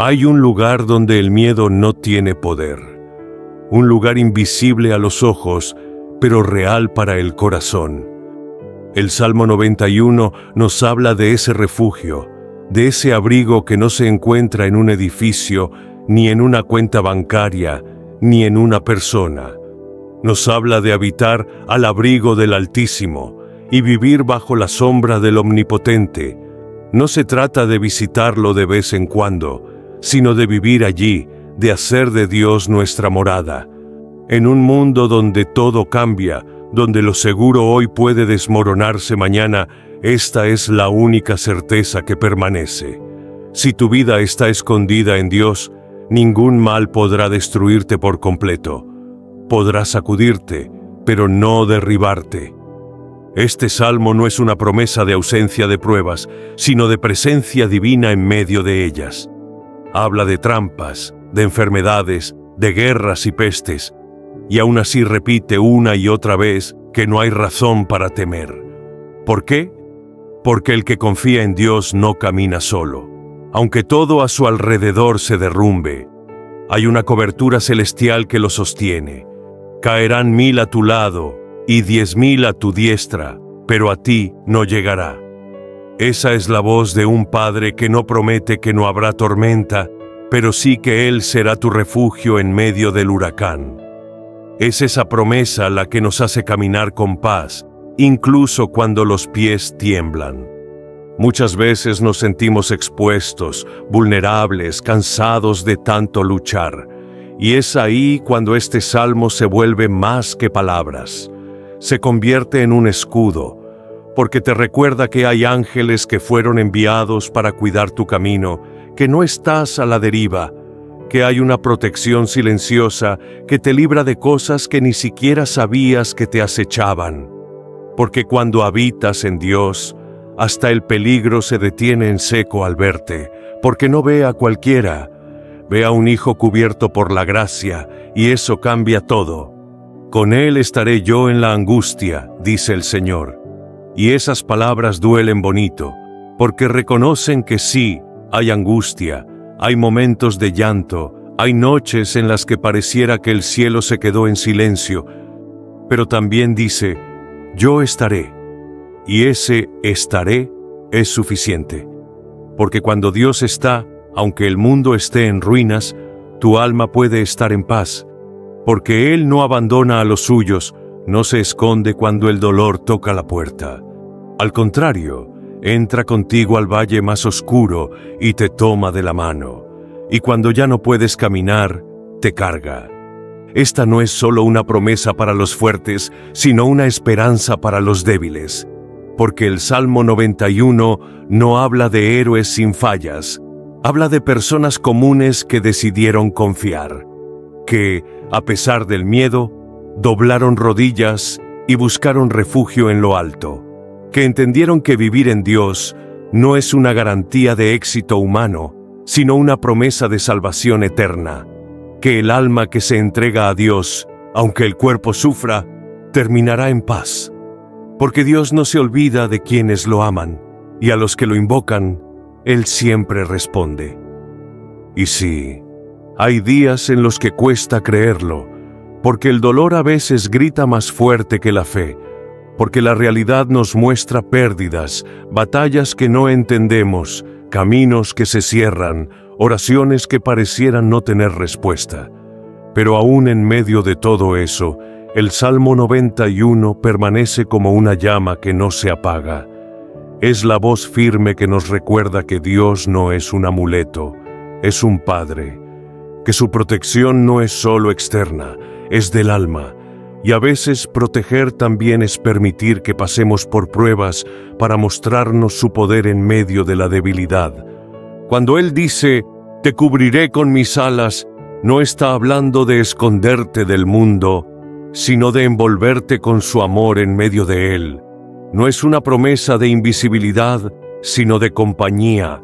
Hay un lugar donde el miedo no tiene poder, un lugar invisible a los ojos, pero real para el corazón. El Salmo 91 nos habla de ese refugio, de ese abrigo que no se encuentra en un edificio, ni en una cuenta bancaria, ni en una persona. Nos habla de habitar al abrigo del Altísimo y vivir bajo la sombra del Omnipotente. No se trata de visitarlo de vez en cuando, sino de vivir allí, de hacer de Dios nuestra morada. En un mundo donde todo cambia, donde lo seguro hoy puede desmoronarse mañana, esta es la única certeza que permanece. Si tu vida está escondida en Dios, ningún mal podrá destruirte por completo. Podrá sacudirte, pero no derribarte. Este salmo no es una promesa de ausencia de pruebas, sino de presencia divina en medio de ellas. Habla de trampas, de enfermedades, de guerras y pestes, y aún así repite una y otra vez que no hay razón para temer. ¿Por qué? Porque el que confía en Dios no camina solo. Aunque todo a su alrededor se derrumbe, hay una cobertura celestial que lo sostiene. Caerán 1000 a tu lado y 10.000 a tu diestra, pero a ti no llegará. Esa es la voz de un Padre que no promete que no habrá tormenta, pero sí que Él será tu refugio en medio del huracán. Es esa promesa la que nos hace caminar con paz, incluso cuando los pies tiemblan. Muchas veces nos sentimos expuestos, vulnerables, cansados de tanto luchar. Y es ahí cuando este salmo se vuelve más que palabras. Se convierte en un escudo, porque te recuerda que hay ángeles que fueron enviados para cuidar tu camino, que no estás a la deriva, que hay una protección silenciosa que te libra de cosas que ni siquiera sabías que te acechaban. Porque cuando habitas en Dios, hasta el peligro se detiene en seco al verte, porque no ve a cualquiera, ve a un hijo cubierto por la gracia, y eso cambia todo. Con Él estaré yo en la angustia, dice el Señor. Y esas palabras duelen bonito, porque reconocen que sí, hay angustia, hay momentos de llanto, hay noches en las que pareciera que el cielo se quedó en silencio, pero también dice, yo estaré. Y ese estaré es suficiente, porque cuando Dios está, aunque el mundo esté en ruinas, tu alma puede estar en paz, porque Él no abandona a los suyos, no se esconde cuando el dolor toca la puerta. Al contrario, entra contigo al valle más oscuro y te toma de la mano, y cuando ya no puedes caminar, te carga. Esta no es solo una promesa para los fuertes, sino una esperanza para los débiles, porque el Salmo 91 no habla de héroes sin fallas, habla de personas comunes que decidieron confiar, que, a pesar del miedo, doblaron rodillas y buscaron refugio en lo alto, que entendieron que vivir en Dios no es una garantía de éxito humano, sino una promesa de salvación eterna, que el alma que se entrega a Dios, aunque el cuerpo sufra, terminará en paz, porque Dios no se olvida de quienes lo aman, y a los que lo invocan, Él siempre responde. Y sí, hay días en los que cuesta creerlo, porque el dolor a veces grita más fuerte que la fe, porque la realidad nos muestra pérdidas, batallas que no entendemos, caminos que se cierran, oraciones que parecieran no tener respuesta. Pero aún en medio de todo eso, el Salmo 91 permanece como una llama que no se apaga. Es la voz firme que nos recuerda que Dios no es un amuleto, es un Padre, que su protección no es solo externa, es del alma. Y a veces proteger también es permitir que pasemos por pruebas para mostrarnos su poder en medio de la debilidad. Cuando Él dice, te cubriré con mis alas, no está hablando de esconderte del mundo, sino de envolverte con su amor en medio de él. No es una promesa de invisibilidad, sino de compañía.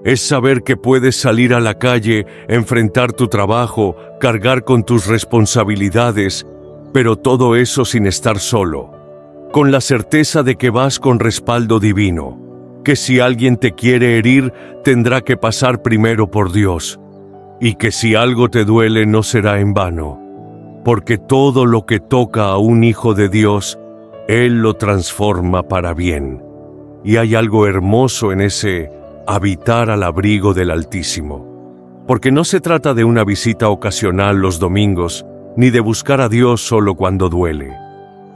Es saber que puedes salir a la calle, enfrentar tu trabajo, cargar con tus responsabilidades, pero todo eso sin estar solo, con la certeza de que vas con respaldo divino, que si alguien te quiere herir, tendrá que pasar primero por Dios, y que si algo te duele no será en vano, porque todo lo que toca a un hijo de Dios, Él lo transforma para bien. Y hay algo hermoso en ese habitar al abrigo del Altísimo, porque no se trata de una visita ocasional los domingos, ni de buscar a Dios solo cuando duele.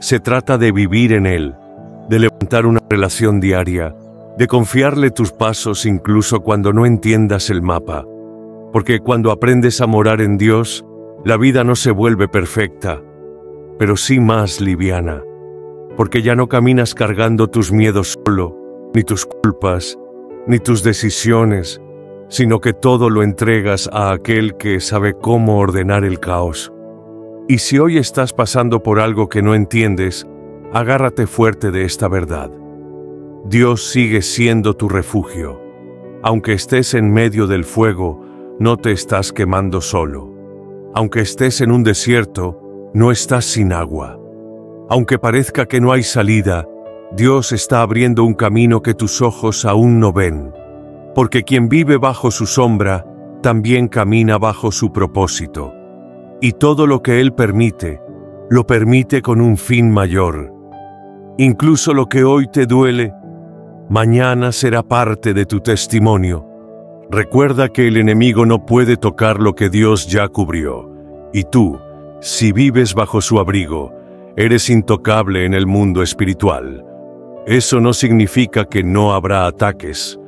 Se trata de vivir en Él, de levantar una relación diaria, de confiarle tus pasos incluso cuando no entiendas el mapa, porque cuando aprendes a morar en Dios, la vida no se vuelve perfecta, pero sí más liviana, porque ya no caminas cargando tus miedos solo, ni tus culpas, ni tus decisiones, sino que todo lo entregas a aquel que sabe cómo ordenar el caos. Y si hoy estás pasando por algo que no entiendes, agárrate fuerte de esta verdad. Dios sigue siendo tu refugio. Aunque estés en medio del fuego, no te estás quemando solo. Aunque estés en un desierto, no estás sin agua. Aunque parezca que no hay salida, Dios está abriendo un camino que tus ojos aún no ven. Porque quien vive bajo su sombra, también camina bajo su propósito. Y todo lo que Él permite, lo permite con un fin mayor. Incluso lo que hoy te duele, mañana será parte de tu testimonio. Recuerda que el enemigo no puede tocar lo que Dios ya cubrió. Y tú, si vives bajo su abrigo, eres intocable en el mundo espiritual. Eso no significa que no habrá ataques.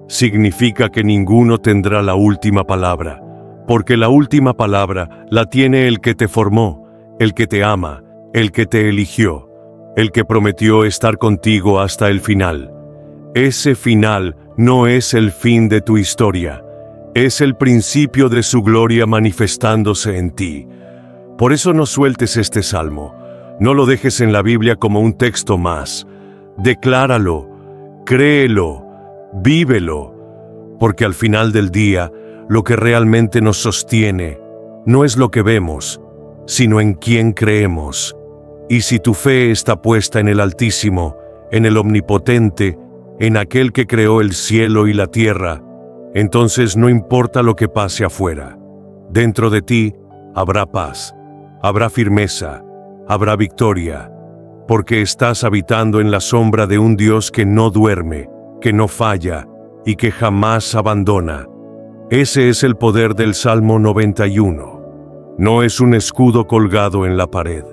Significa que ninguno tendrá la última palabra, porque la última palabra la tiene el que te formó, el que te ama, el que te eligió, el que prometió estar contigo hasta el final. Ese final no es el fin de tu historia, es el principio de su gloria manifestándose en ti. Por eso no sueltes este salmo, no lo dejes en la Biblia como un texto más. Decláralo, créelo, vívelo, porque al final del día, lo que realmente nos sostiene no es lo que vemos, sino en quién creemos. Y si tu fe está puesta en el Altísimo, en el Omnipotente, en aquel que creó el cielo y la tierra, entonces no importa lo que pase afuera. Dentro de ti habrá paz, habrá firmeza, habrá victoria, porque estás habitando en la sombra de un Dios que no duerme, que no falla y que jamás abandona. Ese es el poder del Salmo 91. No es un escudo colgado en la pared.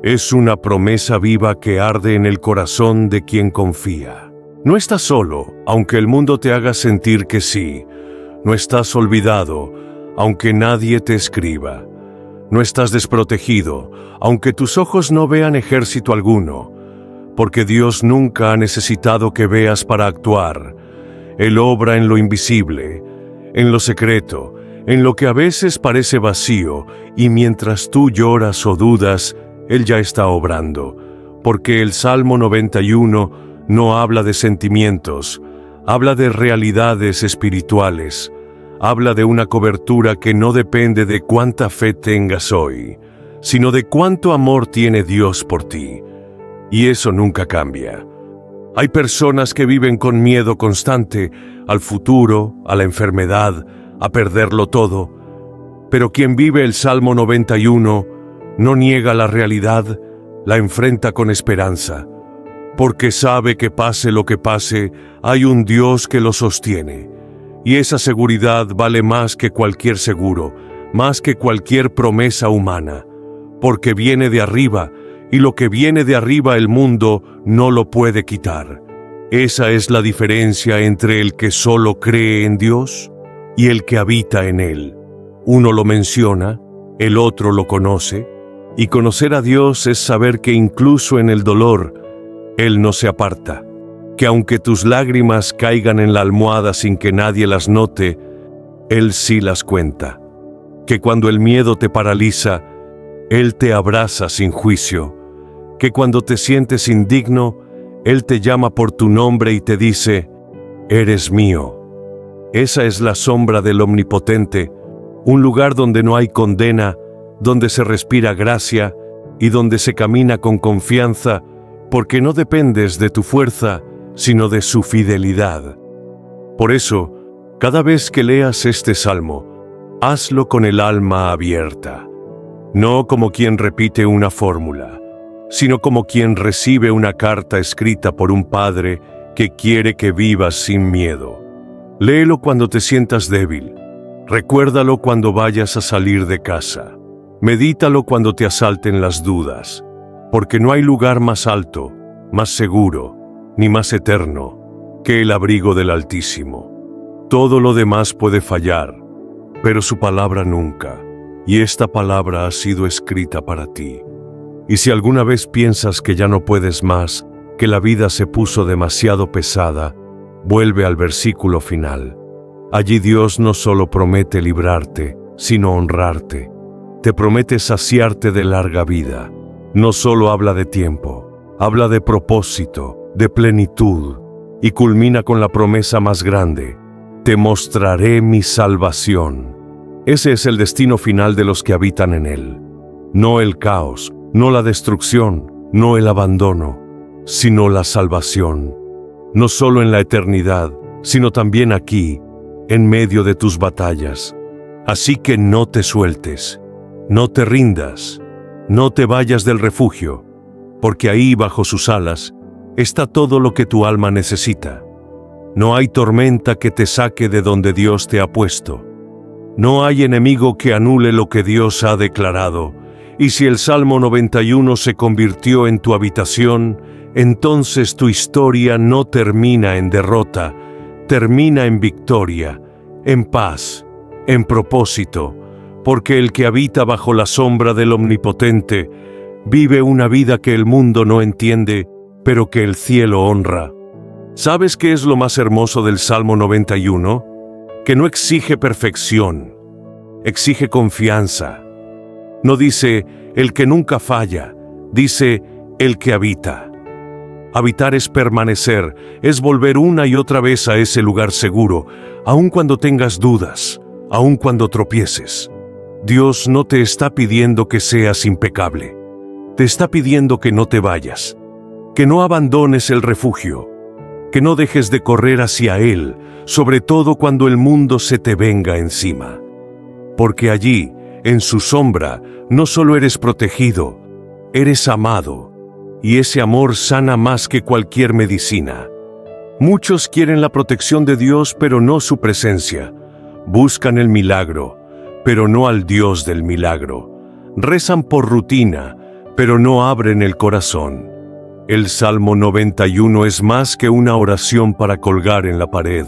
Es una promesa viva que arde en el corazón de quien confía. No estás solo, aunque el mundo te haga sentir que sí. No estás olvidado, aunque nadie te escriba. No estás desprotegido, aunque tus ojos no vean ejército alguno, porque Dios nunca ha necesitado que veas para actuar. Él obra en lo invisible, en lo secreto, en lo que a veces parece vacío, y mientras tú lloras o dudas, Él ya está obrando, porque el Salmo 91 no habla de sentimientos, habla de realidades espirituales, habla de una cobertura que no depende de cuánta fe tengas hoy, sino de cuánto amor tiene Dios por ti, y eso nunca cambia. Hay personas que viven con miedo constante al futuro, a la enfermedad, a perderlo todo, pero quien vive el Salmo 91 no niega la realidad, la enfrenta con esperanza, porque sabe que pase lo que pase, hay un Dios que lo sostiene, y esa seguridad vale más que cualquier seguro, más que cualquier promesa humana, porque viene de arriba, y lo que viene de arriba el mundo no lo puede quitar. Esa es la diferencia entre el que solo cree en Dios y el que habita en Él. Uno lo menciona, el otro lo conoce, y conocer a Dios es saber que incluso en el dolor, Él no se aparta, que aunque tus lágrimas caigan en la almohada sin que nadie las note, Él sí las cuenta, que cuando el miedo te paraliza, Él te abraza sin juicio, que cuando te sientes indigno, Él te llama por tu nombre y te dice, «Eres mío». Esa es la sombra del Omnipotente, un lugar donde no hay condena, donde se respira gracia y donde se camina con confianza, porque no dependes de tu fuerza, sino de su fidelidad. Por eso, cada vez que leas este salmo, hazlo con el alma abierta, no como quien repite una fórmula, sino como quien recibe una carta escrita por un padre que quiere que vivas sin miedo. Léelo cuando te sientas débil, recuérdalo cuando vayas a salir de casa, medítalo cuando te asalten las dudas, porque no hay lugar más alto, más seguro, ni más eterno que el abrigo del Altísimo. Todo lo demás puede fallar, pero su palabra nunca, y esta palabra ha sido escrita para ti. Y si alguna vez piensas que ya no puedes más, que la vida se puso demasiado pesada, vuelve al versículo final. Allí Dios no solo promete librarte, sino honrarte. Te promete saciarte de larga vida. No solo habla de tiempo, habla de propósito, de plenitud, y culmina con la promesa más grande: te mostraré mi salvación. Ese es el destino final de los que habitan en él. No el caos, no la destrucción, no el abandono, sino la salvación. No solo en la eternidad, sino también aquí, en medio de tus batallas. Así que no te sueltes, no te rindas, no te vayas del refugio, porque ahí bajo sus alas está todo lo que tu alma necesita. No hay tormenta que te saque de donde Dios te ha puesto. No hay enemigo que anule lo que Dios ha declarado. Y si el Salmo 91 se convirtió en tu habitación, entonces tu historia no termina en derrota, termina en victoria, en paz, en propósito, porque el que habita bajo la sombra del Omnipotente vive una vida que el mundo no entiende, pero que el cielo honra. ¿Sabes qué es lo más hermoso del Salmo 91? Que no exige perfección, exige confianza. No dice el que nunca falla, dice el que habita. Habitar es permanecer, es volver una y otra vez a ese lugar seguro, aun cuando tengas dudas, aun cuando tropieces. Dios no te está pidiendo que seas impecable, te está pidiendo que no te vayas, que no abandones el refugio, que no dejes de correr hacia Él, sobre todo cuando el mundo se te venga encima. Porque allí, en su sombra, no solo eres protegido, eres amado, y ese amor sana más que cualquier medicina. Muchos quieren la protección de Dios, pero no su presencia. Buscan el milagro, pero no al Dios del milagro. Rezan por rutina, pero no abren el corazón. El Salmo 91 es más que una oración para colgar en la pared.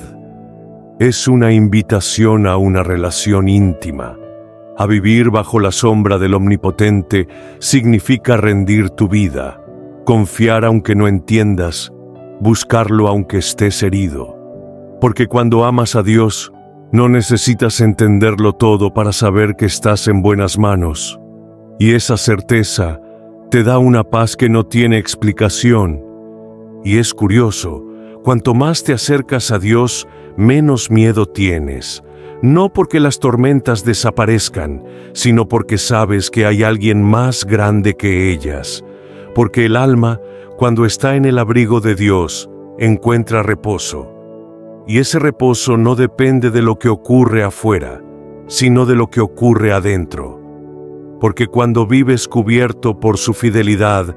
Es una invitación a una relación íntima. A vivir bajo la sombra del Omnipotente significa rendir tu vida, confiar aunque no entiendas, buscarlo aunque estés herido. Porque cuando amas a Dios, no necesitas entenderlo todo para saber que estás en buenas manos. Y esa certeza te da una paz que no tiene explicación. Y es curioso, cuanto más te acercas a Dios, menos miedo tienes. No porque las tormentas desaparezcan, sino porque sabes que hay alguien más grande que ellas. Porque el alma, cuando está en el abrigo de Dios, encuentra reposo. Y ese reposo no depende de lo que ocurre afuera, sino de lo que ocurre adentro. Porque cuando vives cubierto por su fidelidad,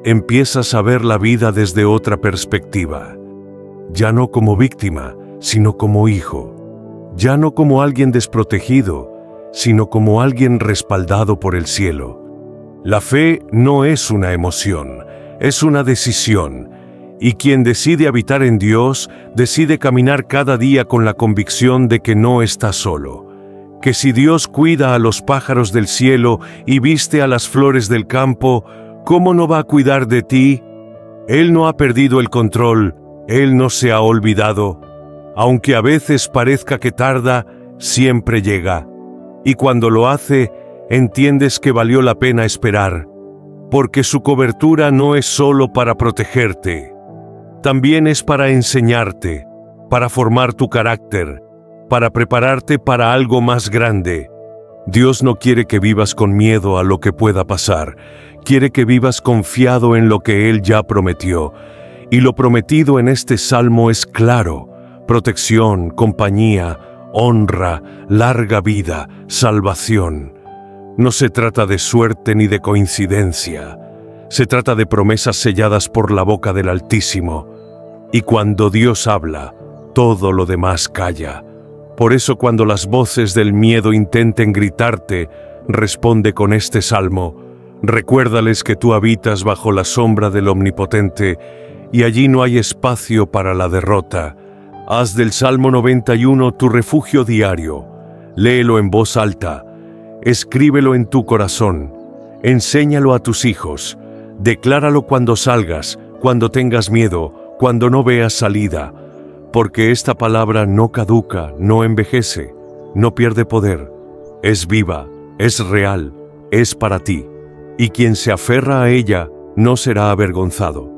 empiezas a ver la vida desde otra perspectiva. Ya no como víctima, sino como hijo. Ya no como alguien desprotegido, sino como alguien respaldado por el cielo. La fe no es una emoción, es una decisión. Y quien decide habitar en Dios, decide caminar cada día con la convicción de que no está solo. Que si Dios cuida a los pájaros del cielo y viste a las flores del campo, ¿cómo no va a cuidar de ti? Él no ha perdido el control, Él no se ha olvidado. Aunque a veces parezca que tarda, siempre llega. Y cuando lo hace, entiendes que valió la pena esperar, porque su cobertura no es solo para protegerte, también es para enseñarte, para formar tu carácter, para prepararte para algo más grande. Dios no quiere que vivas con miedo a lo que pueda pasar, quiere que vivas confiado en lo que Él ya prometió. Y lo prometido en este salmo es claro: protección, compañía, honra, larga vida, salvación. No se trata de suerte ni de coincidencia. Se trata de promesas selladas por la boca del Altísimo. Y cuando Dios habla, todo lo demás calla. Por eso cuando las voces del miedo intenten gritarte, responde con este salmo. Recuérdales que tú habitas bajo la sombra del Omnipotente, y allí no hay espacio para la derrota. Haz del Salmo 91 tu refugio diario. Léelo en voz alta. Escríbelo en tu corazón. Enséñalo a tus hijos. Decláralo cuando salgas, cuando tengas miedo, cuando no veas salida. Porque esta palabra no caduca, no envejece, no pierde poder. Es viva, es real, es para ti. Y quien se aferra a ella no será avergonzado.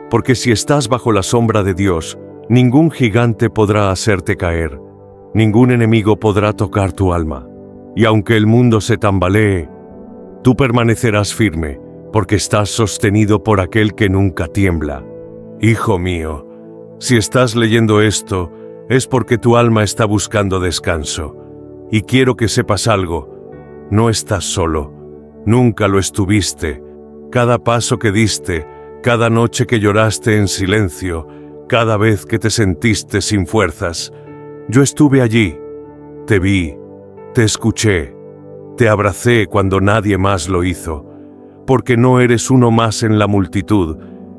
Porque si estás bajo la sombra de Dios, ningún gigante podrá hacerte caer, ningún enemigo podrá tocar tu alma. Y aunque el mundo se tambalee, tú permanecerás firme, porque estás sostenido por aquel que nunca tiembla. Hijo mío, si estás leyendo esto, es porque tu alma está buscando descanso. Y quiero que sepas algo: no estás solo, nunca lo estuviste. Cada paso que diste, cada noche que lloraste en silencio, cada vez que te sentiste sin fuerzas, yo estuve allí, te vi, te escuché, te abracé cuando nadie más lo hizo, porque no eres uno más en la multitud,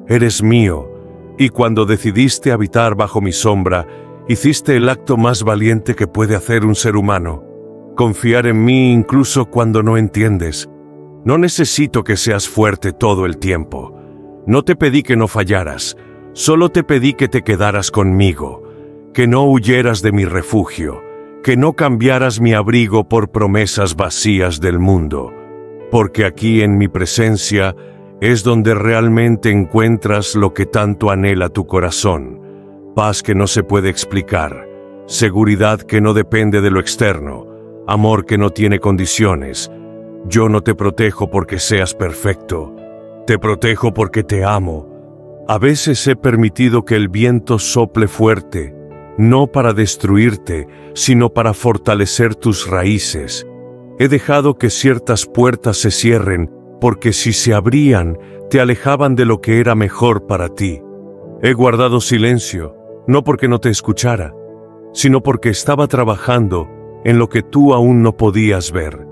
eres mío, y cuando decidiste habitar bajo mi sombra, hiciste el acto más valiente que puede hacer un ser humano, confiar en mí incluso cuando no entiendes. No necesito que seas fuerte todo el tiempo. No te pedí que no fallaras, solo te pedí que te quedaras conmigo, que no huyeras de mi refugio, que no cambiaras mi abrigo por promesas vacías del mundo, porque aquí en mi presencia es donde realmente encuentras lo que tanto anhela tu corazón: paz que no se puede explicar, seguridad que no depende de lo externo, amor que no tiene condiciones. Yo no te protejo porque seas perfecto, te protejo porque te amo. A veces he permitido que el viento sople fuerte, no para destruirte, sino para fortalecer tus raíces. He dejado que ciertas puertas se cierren, porque si se abrían, te alejaban de lo que era mejor para ti. He guardado silencio, no porque no te escuchara, sino porque estaba trabajando en lo que tú aún no podías ver.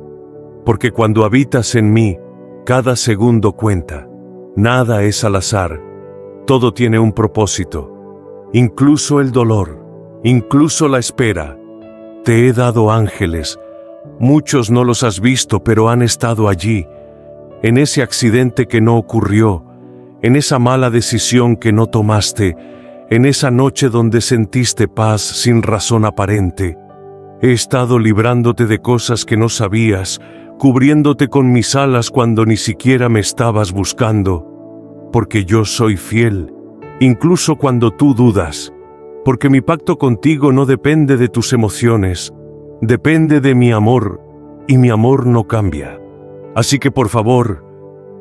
Porque cuando habitas en mí, cada segundo cuenta. Nada es al azar. Todo tiene un propósito. Incluso el dolor, incluso la espera. Te he dado ángeles. Muchos no los has visto, pero han estado allí. En ese accidente que no ocurrió, en esa mala decisión que no tomaste, en esa noche donde sentiste paz sin razón aparente. He estado librándote de cosas que no sabías, cubriéndote con mis alas cuando ni siquiera me estabas buscando, porque yo soy fiel, incluso cuando tú dudas, porque mi pacto contigo no depende de tus emociones, depende de mi amor, y mi amor no cambia. Así que por favor,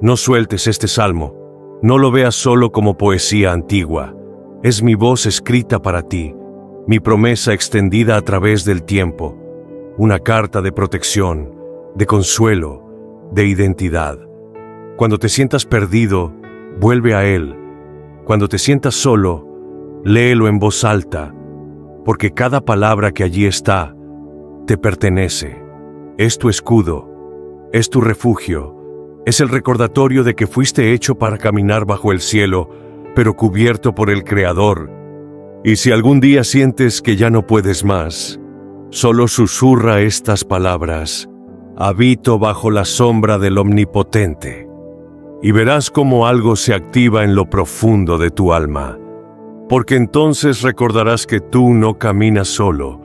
no sueltes este salmo, no lo veas solo como poesía antigua, es mi voz escrita para ti, mi promesa extendida a través del tiempo, una carta de protección, de consuelo, de identidad. Cuando te sientas perdido, vuelve a Él. Cuando te sientas solo, léelo en voz alta, porque cada palabra que allí está, te pertenece. Es tu escudo, es tu refugio, es el recordatorio de que fuiste hecho para caminar bajo el cielo, pero cubierto por el Creador. Y si algún día sientes que ya no puedes más, solo susurra estas palabras: habito bajo la sombra del Omnipotente. Y verás cómo algo se activa en lo profundo de tu alma. Porque entonces recordarás que tú no caminas solo,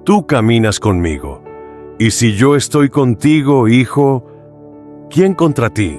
tú caminas conmigo. Y si yo estoy contigo, hijo, ¿quién contra ti?